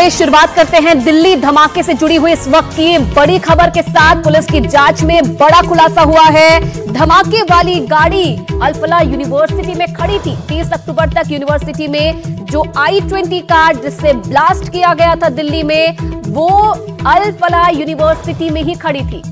मुकेश, शुरुआत करते हैं दिल्ली धमाके से जुड़ी हुई इस वक्त की बड़ी खबर के साथ। पुलिस की जांच में बड़ा खुलासा हुआ है। धमाके वाली गाड़ी अल-फलाह यूनिवर्सिटी में खड़ी थी। 30 अक्टूबर तक यूनिवर्सिटी में जो I-20 कार जिससे ब्लास्ट किया गया था दिल्ली में, वो अल-फलाह यूनिवर्सिटी में ही खड़ी थी।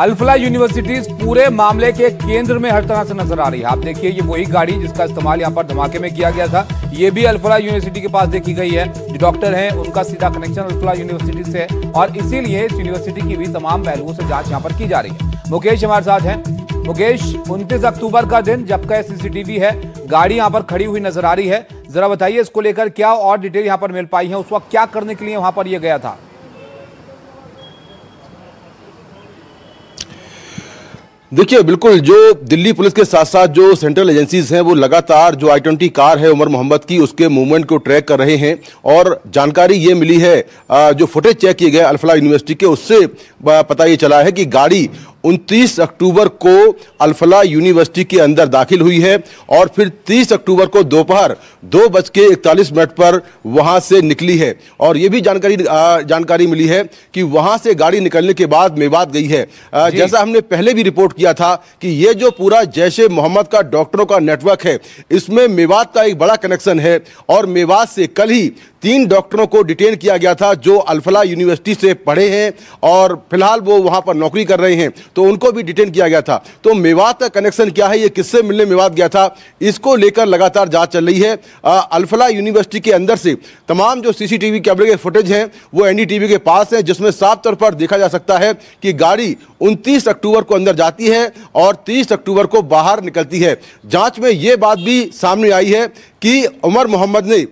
अल-फलाह यूनिवर्सिटी इस पूरे मामले के केंद्र में हर तरह से नजर आ रही है। आप देखिए, ये वही गाड़ी जिसका इस्तेमाल यहाँ पर धमाके में किया गया था, ये भी अल-फलाह यूनिवर्सिटी के पास देखी गई है। जो डॉक्टर हैं उनका सीधा कनेक्शन अल-फलाह यूनिवर्सिटी से है और इसीलिए इस यूनिवर्सिटी की भी तमाम पहलुओं से जांच यहाँ पर की जा रही है। मुकेश हमारे साथ हैं। मुकेश, 29 अक्टूबर का दिन जब का CCTV है, गाड़ी यहाँ पर खड़ी हुई नजर आ रही है, जरा बताइए इसको लेकर क्या और डिटेल यहाँ पर मिल पाई है, उस वक्त क्या करने के लिए वहां पर ये गया था? देखिए, बिल्कुल जो दिल्ली पुलिस के साथ साथ जो सेंट्रल एजेंसीज हैं वो लगातार जो I-20 कार है उमर मोहम्मद की, उसके मूवमेंट को ट्रैक कर रहे हैं। और जानकारी ये मिली है, जो फुटेज चेक किए गए अल-फलाह यूनिवर्सिटी के, उससे पता ये चला है कि गाड़ी 29 अक्टूबर को अल-फलाह यूनिवर्सिटी के अंदर दाखिल हुई है और फिर 30 अक्टूबर को दोपहर 2:41 पर वहां से निकली है। और ये भी जानकारी मिली है कि वहां से गाड़ी निकलने के बाद मेवात गई है। जैसा हमने पहले भी रिपोर्ट किया था कि ये जो पूरा जैश-ए मोहम्मद का डॉक्टरों का नेटवर्क है, इसमें मेवात का एक बड़ा कनेक्शन है। और मेवात से कल ही 3 डॉक्टरों को डिटेन किया गया था जो अल-फलाह यूनिवर्सिटी से पढ़े हैं और फिलहाल वो वहां पर नौकरी कर रहे हैं, तो उनको भी डिटेन किया गया था। तो मेवात का कनेक्शन क्या है, ये किससे मिलने मेवात गया था, इसको लेकर लगातार जांच चल रही है। अल-फलाह यूनिवर्सिटी के अंदर से तमाम जो CCTV कैमरे के फुटेज हैं वो NDTV के पास है, जिसमें साफ तौर पर देखा जा सकता है कि गाड़ी 29 अक्टूबर को अंदर जाती है और 30 अक्टूबर को बाहर निकलती है। जांच में यह बात भी सामने आई है कि उमर मोहम्मद ने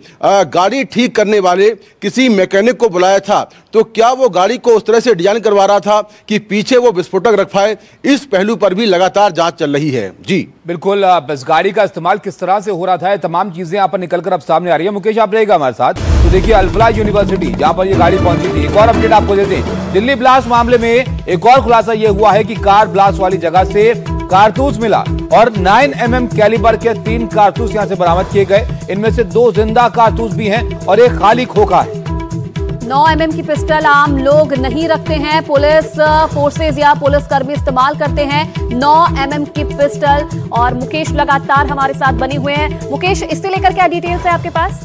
गाड़ी ठीक करने वाले किसी मैकेनिक को बुलाया था, तो क्या वो गाड़ी को उस तरह से डिजाइन करवा रहा था कि पीछे वो विस्फोटक रख पाए, इस पहलू पर भी लगातार जांच चल रही है। जी बिल्कुल, बस गाड़ी का इस्तेमाल किस तरह से हो रहा था, ये तमाम चीजें यहाँ पर निकलकर अब सामने आ रही है। मुकेश, आप रहेगा हमारे साथ। तो देखिए, अल-फलाह यूनिवर्सिटी जहां पर ये गाड़ी पहुंची थी, एक और अपडेट आपको देते हैं। दिल्ली ब्लास्ट मामले में एक और खुलासा यह हुआ है कि कार ब्लास्ट वाली जगह से कारतूस मिला और 9mm कैलिबर के 3 कारतूस यहां से बरामद किए गए। इनमें से 2 जिंदा कारतूस भी हैं और एक खाली खोखा है। 9mm की पिस्टल आम लोग नहीं रखते हैं, पुलिस फोर्सेज या पुलिसकर्मी इस्तेमाल करते हैं 9mm की पिस्टल। और मुकेश लगातार हमारे साथ बने हुए हैं। मुकेश, इससे लेकर क्या डिटेल्स है आपके पास?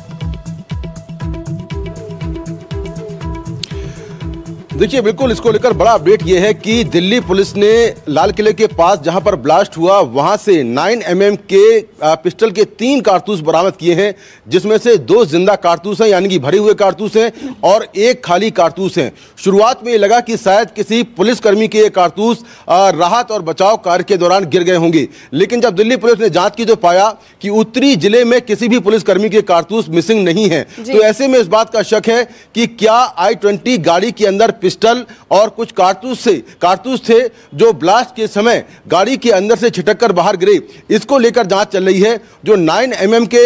देखिए, बिल्कुल इसको लेकर बड़ा अपडेट यह है कि दिल्ली पुलिस ने लाल किले के पास जहां पर ब्लास्ट हुआ वहां से 9mm के पिस्टल के 3 कारतूस बरामद किए हैं, जिसमें से 2 जिंदा कारतूस हैं, यानी कि भरे हुए कारतूस हैं, और 1 खाली कारतूस हैं। शुरुआत में ये लगा कि शायद किसी पुलिसकर्मी के ये कारतूस राहत और बचाव कार्य के दौरान गिर गए होंगे, लेकिन जब दिल्ली पुलिस ने जांच की तो पाया कि उत्तरी जिले में किसी भी पुलिसकर्मी के कारतूस मिसिंग नहीं है। तो ऐसे में इस बात का शक है कि क्या I-20 गाड़ी के अंदर पिस्टल और कुछ कारतूस थे जो ब्लास्ट के समय गाड़ी के अंदर से छिटक कर बाहर गिरे। इसको लेकर जांच चल रही है। जो 9mm के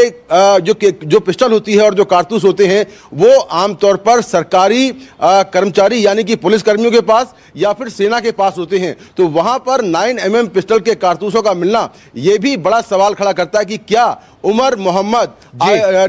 जो पिस्टल होती है और जो कारतूस होते हैं वो आमतौर पर सरकारी कर्मचारी यानी कि पुलिसकर्मियों के पास या फिर सेना के पास होते हैं, तो वहां पर 9mm पिस्टल के कारतूसों का मिलना यह भी बड़ा सवाल खड़ा करता है कि क्या उमर मोहम्मद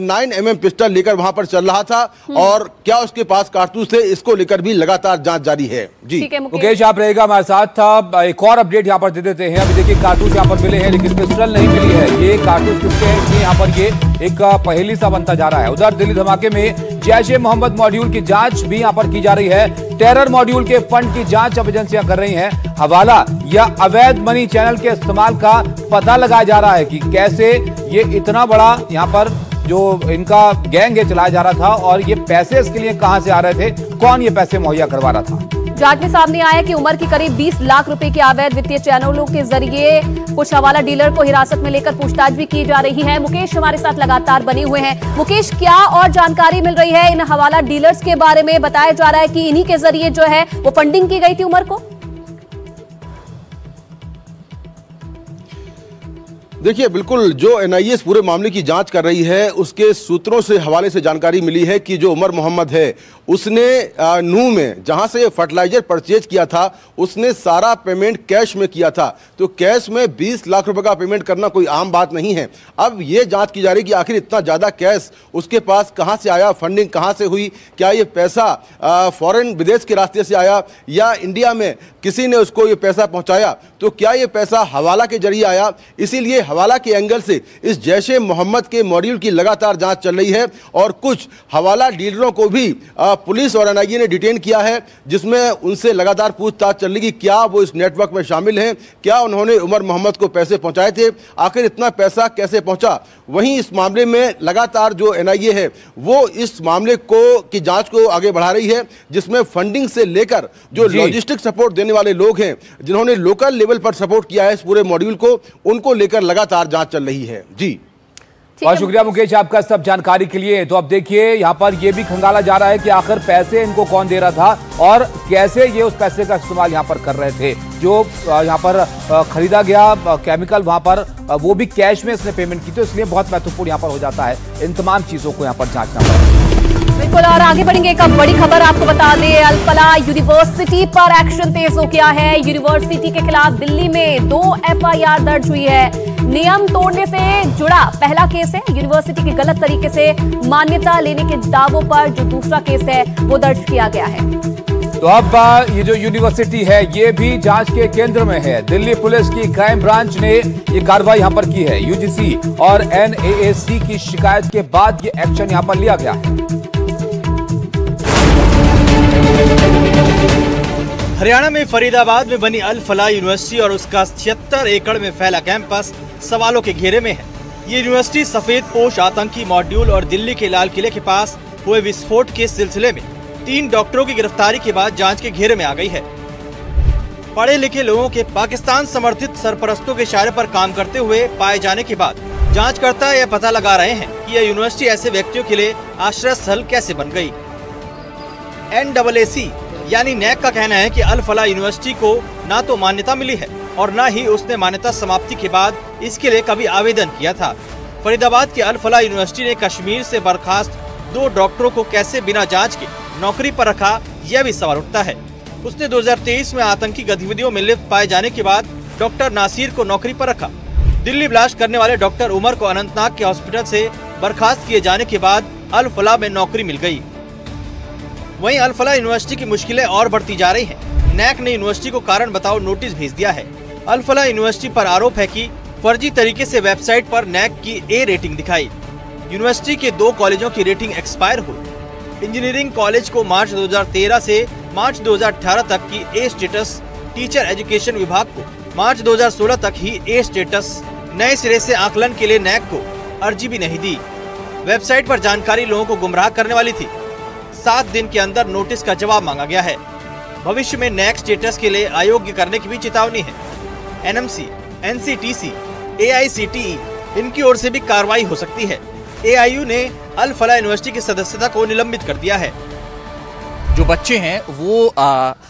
9mm पिस्टल लेकर वहां पर चल रहा था और क्या उसके पास कारतूस थे, इसको लेकर भी लगातार जांच जारी है। जी मुकेश, आप रहेगा हमारे साथ था। एक और अपडेट यहां पर दे देते हैं। अभी देखिए, कारतूस यहां पर मिले हैं लेकिन पिस्टल नहीं मिली है। ये कारतूस किसके हैं, ये यहां पर ये एक पहेली सा बनता जा रहा है। उधर दिल्ली धमाके में जैश-ए मोहम्मद मॉड्यूल की जांच भी यहां पर की जा रही है। टेरर मॉड्यूल के फंड की जांच अब एजेंसियां कर रही हैं। हवाला या अवैध मनी चैनल के इस्तेमाल का पता लगाया जा रहा है कि कैसे ये इतना बड़ा यहाँ पर जो इनका गैंग है चलाया जा रहा था और ये पैसे इसके लिए कहां से आ रहे थे, कौन ये पैसे मुहैया करवा रहा था। जांच में सामने आया कि उमर की करीब 20 लाख रुपए के अवैध वित्तीय चैनलों के जरिए कुछ हवाला डीलर को हिरासत में लेकर पूछताछ भी की जा रही है। मुकेश हमारे साथ लगातार बने हुए हैं। मुकेश, क्या और जानकारी मिल रही है इन हवाला डीलर्स के बारे में? बताया जा रहा है कि इन्हीं के जरिए जो है वो फंडिंग की गई थी उमर को। देखिए, बिल्कुल जो एनआईए इस पूरे मामले की जांच कर रही है, उसके सूत्रों से हवाले से जानकारी मिली है कि जो उमर मोहम्मद है, उसने नूह में जहां से फर्टिलाइजर परचेज किया था, उसने सारा पेमेंट कैश में किया था। तो कैश में 20 लाख रुपए का पेमेंट करना कोई आम बात नहीं है। अब ये जांच की जा रही है कि आखिर इतना ज्यादा कैश उसके पास कहां से आया, फंडिंग कहां से हुई, क्या ये पैसा फॉरेन विदेश के रास्ते से आया या इंडिया में किसी ने उसको ये पैसा पहुंचाया, तो क्या ये पैसा हवाला के जरिए आया। इसीलिए हवाला के एंगल से इस जैशे मोहम्मद के मॉड्यूल की लगातार जांच चल रही है और कुछ हवाला डीलरों को भी पुलिस और एनआईए ने डिटेन किया है, जिसमें उनसे लगातार पूछताछ चल रही कि क्या वो इस नेटवर्क में शामिल हैं, क्या उन्होंने उमर मोहम्मद को पैसे पहुंचाए थे, आखिर इतना पैसा कैसे पहुंचा। वहीं इस मामले में लगातार जो एनआईए है वो इस मामले की जांच को आगे बढ़ा रही है, जिसमें फंडिंग से लेकर जो लॉजिस्टिक सपोर्ट देने वाले लोग हैं, जिन्होंने लोकल लेवल पर सपोर्ट किया है इस पूरे मॉड्यूल को, उनको लेकर लगातार जांच चल रही है। जी, बहुत शुक्रिया मुकेश आपका सब जानकारी के लिए। तो अब देखिए यहाँ पर यह भी खंगाला जा रहा है कि आखिर पैसे इनको कौन दे रहा था और कैसे ये उस पैसे का इस्तेमाल यहाँ पर कर रहे थे। जो यहाँ पर खरीदा गया केमिकल, वहां पर वो भी कैश में इसने पेमेंट की, तो इसलिए बहुत महत्वपूर्ण यहाँ पर हो जाता है इन तमाम चीजों को यहाँ पर जांचना पड़ेगा। बिल्कुल, और आगे बढ़ेंगे। एक बड़ी खबर आपको बता दें, अल फलाह यूनिवर्सिटी पर एक्शन तेज हो गया है। यूनिवर्सिटी के खिलाफ दिल्ली में 2 एफआईआर दर्ज हुई है। नियम तोड़ने से जुड़ा पहला केस है, यूनिवर्सिटी के गलत तरीके से मान्यता लेने के दावों पर जो दूसरा केस है वो दर्ज किया गया है। तो अब ये जो यूनिवर्सिटी है ये भी जांच के केंद्र में है। दिल्ली पुलिस की क्राइम ब्रांच ने ये कार्रवाई यहां पर की है। यूजीसी और एनएएसी की शिकायत के बाद ये एक्शन यहां पर लिया गया है। हरियाणा में फरीदाबाद में बनी अल फलाह यूनिवर्सिटी और उसका 76 एकड़ में फैला कैंपस सवालों के घेरे में है। ये यूनिवर्सिटी सफेद पोश आतंकी मॉड्यूल और दिल्ली के लाल किले के पास हुए विस्फोट के सिलसिले में 3 डॉक्टरों की गिरफ्तारी के बाद जांच के घेरे में आ गई है। पढ़े लिखे लोगों के पाकिस्तान समर्थित सरपरस्तों के इशारे पर काम करते हुए पाए जाने के बाद जांचकर्ता यह पता लगा रहे हैं कि यह यूनिवर्सिटी ऐसे व्यक्तियों के लिए आश्रय स्थल कैसे बन गई। NAAC यानी नैक का कहना है कि अल फलाह यूनिवर्सिटी को ना तो मान्यता मिली है और न ही उसने मान्यता समाप्ति के बाद इसके लिए कभी आवेदन किया था। फरीदाबाद के अल फलाह यूनिवर्सिटी ने कश्मीर से बर्खास्त 2 डॉक्टरों को कैसे बिना जांच के नौकरी पर रखा, यह भी सवाल उठता है। उसने 2023 में आतंकी गतिविधियों में लिप्त पाए जाने के बाद डॉक्टर नासिर को नौकरी पर रखा। दिल्ली ब्लास्ट करने वाले डॉक्टर उमर को अनंतनाग के हॉस्पिटल से बर्खास्त किए जाने के बाद अल फलाह में नौकरी मिल गई। वहीं अल फलाह यूनिवर्सिटी की मुश्किलें और बढ़ती जा रही हैं। नैक ने यूनिवर्सिटी को कारण बताओ नोटिस भेज दिया है। अल फलाह यूनिवर्सिटी पर आरोप है कि फर्जी तरीके से वेबसाइट पर नैक की A रेटिंग दिखाई। यूनिवर्सिटी के 2 कॉलेजों की रेटिंग एक्सपायर हुई। इंजीनियरिंग कॉलेज को मार्च 2013 से मार्च 2018 तक की A स्टेटस, टीचर एजुकेशन विभाग को मार्च 2016 तक ही A स्टेटस। नए सिरे से आकलन के लिए नैक को अर्जी भी नहीं दी। वेबसाइट पर जानकारी लोगों को गुमराह करने वाली थी। 7 दिन के अंदर नोटिस का जवाब मांगा गया है। भविष्य में नैक स्टेटस के लिए अयोग्य करने की भी चेतावनी है। NMC, NCTC, AICTE इनकी ओर से भी कार्रवाई हो सकती है। AIU ने अल फलाह यूनिवर्सिटी की सदस्यता को निलंबित कर दिया है। जो बच्चे हैं वो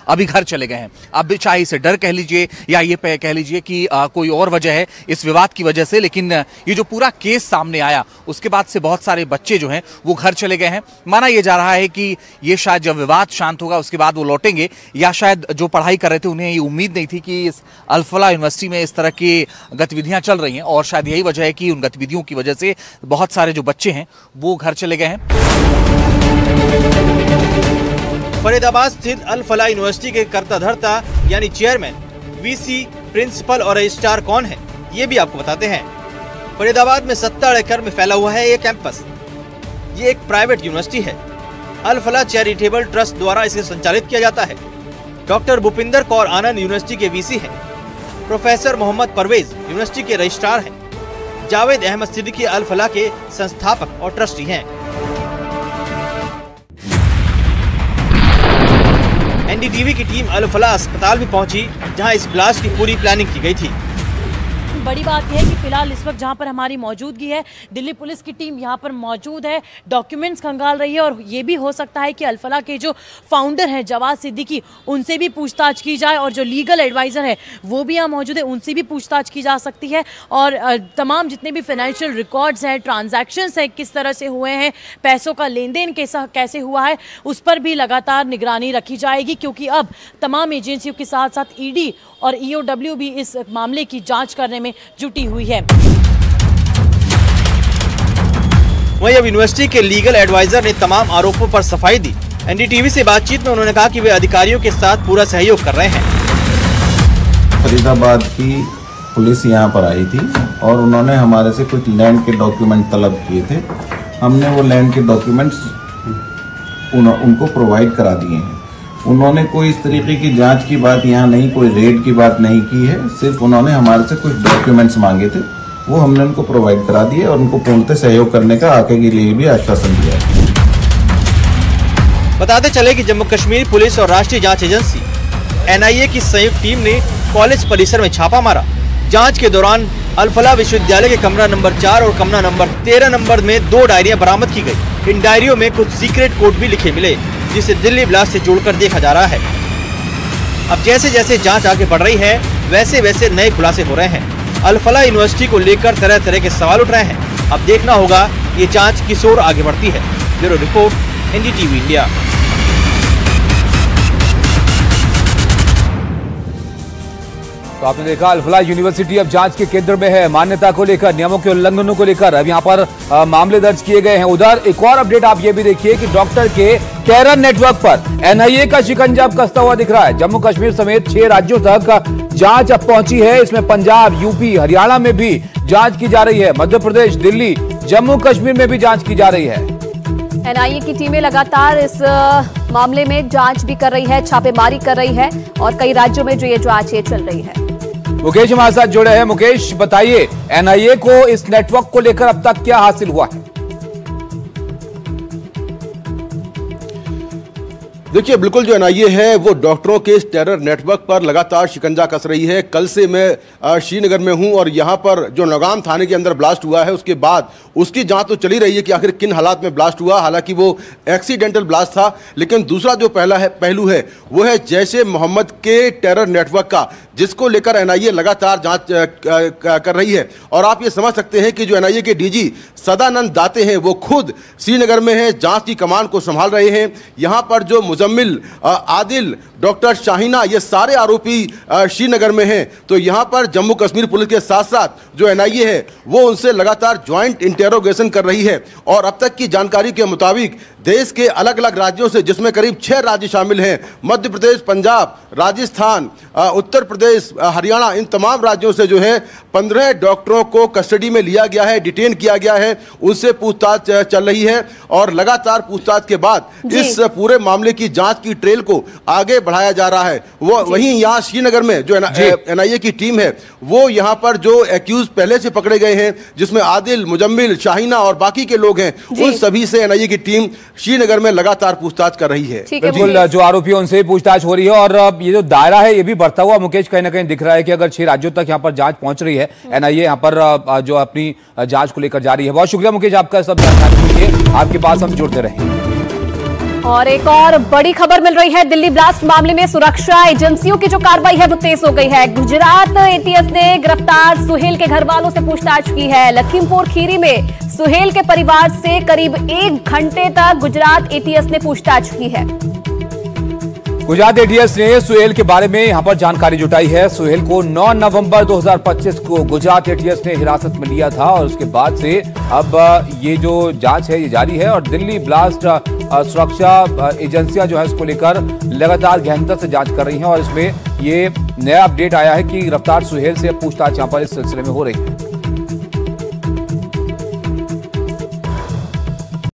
अभी घर चले गए हैं। अब चाहे इसे डर कह लीजिए या ये कह लीजिए कि कोई और वजह है इस विवाद की वजह से, लेकिन ये जो पूरा केस सामने आया उसके बाद से बहुत सारे बच्चे जो हैं वो घर चले गए हैं। माना ये जा रहा है कि ये शायद जब विवाद शांत होगा उसके बाद वो लौटेंगे, या शायद जो पढ़ाई कर रहे थे उन्हें ये उम्मीद नहीं थी कि इस अल फलाह यूनिवर्सिटी में इस तरह की गतिविधियाँ चल रही हैं, और शायद यही वजह है कि उन गतिविधियों की वजह से बहुत सारे जो बच्चे हैं वो घर चले गए हैं। फरीदाबाद स्थित अल फलाह यूनिवर्सिटी के कर्ता धर्ता यानी चेयरमैन, VC, प्रिंसिपल और रजिस्ट्रार कौन है, ये भी आपको बताते हैं। फरीदाबाद में 70 एकड़ में फैला हुआ है ये कैंपस। ये एक प्राइवेट यूनिवर्सिटी है। अल फलाह चैरिटेबल ट्रस्ट द्वारा इसे संचालित किया जाता है। डॉक्टर भूपिंदर कौर आनंद यूनिवर्सिटी के VC हैं। प्रोफेसर मोहम्मद परवेज यूनिवर्सिटी के रजिस्ट्रार हैं। जावेद अहमद सिद्दीकी अल फलाह के संस्थापक और ट्रस्टी हैं। NDTV की टीम अल फलाह अस्पताल भी पहुंची, जहां इस ब्लास्ट की पूरी प्लानिंग की गई थी। बड़ी बात यह है कि फिलहाल इस वक्त जहां पर हमारी मौजूदगी है, दिल्ली पुलिस की टीम यहां पर मौजूद है, डॉक्यूमेंट्स खंगाल रही है और ये भी हो सकता है कि अल-फलाह के जो फाउंडर हैं जवाद सिद्दीकी, उनसे भी पूछताछ की जाए और जो लीगल एडवाइज़र है वो भी यहाँ मौजूद है, उनसे भी पूछताछ की जा सकती है। और तमाम जितने भी फाइनेंशियल रिकॉर्ड्स हैं, ट्रांजैक्शंस हैं, किस तरह से हुए हैं, पैसों का लेन देन कैसे हुआ है, उस पर भी लगातार निगरानी रखी जाएगी, क्योंकि अब तमाम एजेंसियों के साथ साथ ईडी और ईओडब्ल्यू भी इस मामले की जांच करने में जुटी हुई है। वहीं अब यूनिवर्सिटी के लीगल एडवाइजर ने तमाम आरोपों पर सफाई दी। एनडीटीवी से बातचीत में उन्होंने कहा कि वे अधिकारियों के साथ पूरा सहयोग कर रहे हैं। फरीदाबाद की पुलिस यहाँ पर आई थी और उन्होंने हमारे से कुछ लैंड के डॉक्यूमेंट तलब किए थे। हमने वो लैंड के डॉक्यूमेंट्स उनको प्रोवाइड करा दिए हैं। उन्होंने कोई इस तरीके की जांच की बात यहाँ नहीं, कोई रेड की बात नहीं की है, सिर्फ उन्होंने हमारे से कुछ डॉक्यूमेंट्स मांगे थे, वो हमने उनको प्रोवाइड करा दिए और उनको पूर्णतः सहयोग करने का आगे के लिए भी आश्वासन दिया है। बताते चले कि जम्मू कश्मीर पुलिस और राष्ट्रीय जांच एजेंसी एनआईए की संयुक्त टीम ने कॉलेज परिसर में छापा मारा। जांच के दौरान अल-फलाह विश्वविद्यालय के कमरा नंबर 4 और कमरा नंबर 13 नंबर में 2 डायरियां बरामद की गई। इन डायरियों में कुछ सीक्रेट कोड भी लिखे मिले, जिसे दिल्ली ब्लास्ट से जोड़कर देखा जा रहा है। अब जैसे जैसे जांच आगे बढ़ रही है, वैसे वैसे नए खुलासे हो रहे हैं। अल-फलाह यूनिवर्सिटी को लेकर तरह तरह के सवाल उठ रहे हैं। अब देखना होगा ये जांच किस ओर आगे बढ़ती है। Bureau report, NDTV India. तो आपने देखा अल-फलाह यूनिवर्सिटी अब जांच के केंद्र में है। मान्यता को लेकर, नियमों के उल्लंघनों को लेकर अब यहाँ पर मामले दर्ज किए गए हैं। उधर एक और अपडेट आप ये भी देखिए कि डॉक्टर के टेरर नेटवर्क पर एनआईए का शिकंजा अब कसता हुआ दिख रहा है। जम्मू कश्मीर समेत 6 राज्यों तक जांच अब पहुंची है। इसमें पंजाब, यूपी, हरियाणा में भी जांच की जा रही है। मध्य प्रदेश, दिल्ली, जम्मू कश्मीर में भी जांच की जा रही है। एनआईए की टीमें लगातार इस मामले में जांच भी कर रही है, छापेमारी कर रही है और कई राज्यों में जो ये जांच चल रही है। मुकेश हमारे साथ जुड़े हैं। मुकेश, बताइए एनआईए को इस नेटवर्क को लेकर अब तक क्या हासिल हुआ है? देखिए, बिल्कुल जो एनआईए है वो डॉक्टरों के इस टेरर नेटवर्क पर लगातार शिकंजा कस रही है। कल से मैं श्रीनगर में हूं और यहां पर जो नौगाम थाने के अंदर ब्लास्ट हुआ है उसके बाद उसकी जांच तो चली रही है कि आखिर किन हालात में ब्लास्ट हुआ। हालांकि वो एक्सीडेंटल ब्लास्ट था, लेकिन दूसरा जो पहलू है वो है जैशे मोहम्मद के टेरर नेटवर्क का, जिसको लेकर एनआईए लगातार जांच कर रही है। और आप ये समझ सकते हैं कि जो एनआईए के डीजी सदानंद दाते हैं वो खुद श्रीनगर में हैं, जांच की कमान को संभाल रहे हैं। यहाँ पर जो मुजम्मिल, आदिल, डॉक्टर शाहीना, ये सारे आरोपी श्रीनगर में हैं। तो यहाँ पर जम्मू कश्मीर पुलिस के साथ साथ जो एनआईए है वो उनसे लगातार ज्वाइंट इंटेरोगेशन कर रही है। और अब तक की जानकारी के मुताबिक देश के अलग अलग राज्यों से, जिसमें करीब 6 राज्य शामिल हैं, मध्य प्रदेश, पंजाब, राजस्थान, उत्तर प्रदेश, हरियाणा, इन तमाम राज्यों से जो है 15 डॉक्टरों को कस्टडी में लिया गया है, डिटेन किया गया है। उनसे पूछताछ चल रही है और लगातार पूछताछ के बाद इस पूरे मामले की जांच की ट्रेल को आगे बढ़ाया जा रहा है। वो वहीं यहाँ श्रीनगर में जो एनआईए की टीम है वो यहाँ पर जो एक्यूज पहले से पकड़े गए हैं, जिसमें आदिल, मुजम्मिल, शाहीना और बाकी के लोग हैं, उन सभी से एनआईए की टीम श्रीनगर में लगातार पूछताछ कर रही है। बिल्कुल, जो आरोपी उनसे पूछताछ हो रही है और ये जो दायरा है ये भी बढ़ता हुआ मुकेश कहीं ना कहीं दिख रहा है कि अगर 6 राज्यों तक यहाँ पर जांच पहुंच रही है, एनआईए यहाँ पर जो अपनी जांच को लेकर जा रही है। बहुत शुक्रिया मुकेश आपका सब जानकारी के लिए। आपके पास हम जुड़ते रहेंगे। और एक और बड़ी खबर मिल रही है। दिल्ली ब्लास्ट मामले में सुरक्षा एजेंसियों की जो कार्रवाई है वो तेज हो गई है। गुजरात एटीएस ने गिरफ्तार सुहेल के घर वालों से पूछताछ की है। लखीमपुर खीरी में सुहेल के परिवार से करीब 1 घंटे तक गुजरात एटीएस ने पूछताछ की है। गुजरात एटीएस ने सुहेल के बारे में यहां पर जानकारी जुटाई है। सुहेल को 9 नवंबर 2025 को गुजरात एटीएस ने हिरासत में लिया था और उसके बाद से अब ये जो जांच है ये जारी है और दिल्ली ब्लास्ट सुरक्षा एजेंसियां जो है इसको लेकर लगातार गहनता से जांच कर रही हैं और इसमें ये नया अपडेट आया है कि गिरफ्तार सुहेल से पूछताछ यहां पर इस सिलसिले में हो रही है।